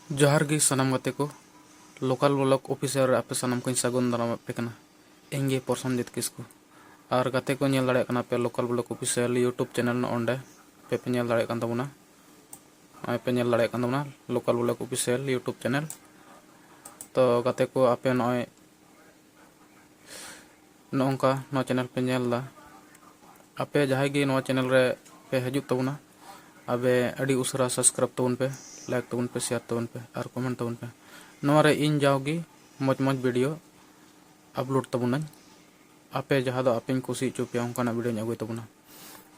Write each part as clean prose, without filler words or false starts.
जोहार गी सनम गाते को लोकल ब्लॉक ऑफिसर आपे सनम को सागुन दाराम पे कना एंगे प्रसन्नजित किस्कु और गाते को नेल दाड़े कना पे local block officer YouTube channel ओंडे पे नेल दाड़े कन तबुना पे नेल दाड़े कन तबुना local block officer YouTube channel तो गाते को आपे नय नोंका नो चैनल पे नेल दा आपे जहाय गे नो चैनल रे पे हजु तबुना अबे अड़ी उसरा सब्सक्राइब तबुन पे लाइक तबुन पे शेयर तबुन पे और कमेंट तबुन पे नोरे इन जाओगी मज मज वीडियो अपलोड तबुना आपे जहाँ दो आपे कुसी चुपे उनका वीडियो अगुई तबुना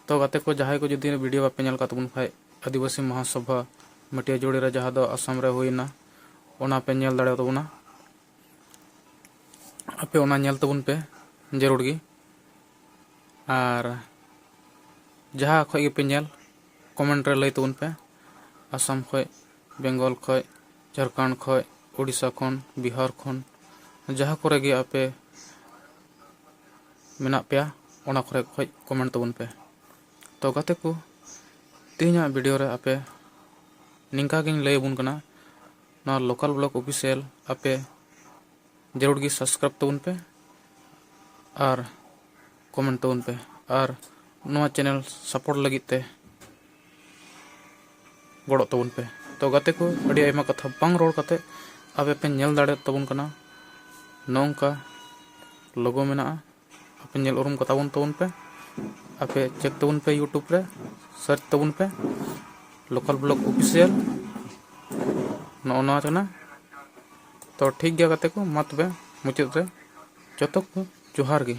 तो गाते को जहां को जुदी वीडियो बापे नेल का तबुन खाय आदिवासी महासभा मटिया जोड़ी रे जहाँ दो असम रे हुईना ओना पे नेल दाड़े तबुना आपे ओना नेल तबुन पे जरूर गी और जहाँ खय गे पे नेल कमेंट रे लय तबुन पे असम खय बेंगल खय झारखंड खय उड़ीसा खन बिहार खन जहाँ करे गे आपे मेना पे ओना करे खय कमेंट तबुन पे तो गाते को तीना वीडियो रे आपे निंका गिन लय बुन कना ना लोकल ब्लॉक ऑफिशियल आपे जरूर गी सब्सक्राइब तबुन पे और कमेंट तबुन पे और नवा चैनल सपोर्ट लगी ते गड़ो तबुन पे तो गाते को अड़ी आयमा कथा बांग रोड कते आपे पे नेल दाड़े तबुन कना नोंका लोगो मेना आपे नेल उरुम कता तबुन पे आपे चेक तबुन पे यूट्यूब रे सर्च तबुन पे लोकल ब्लॉक ऑफिशियल नोना चना तो ठीक गया गाते को मत बे मुचाद रे जतो को जोहार गी।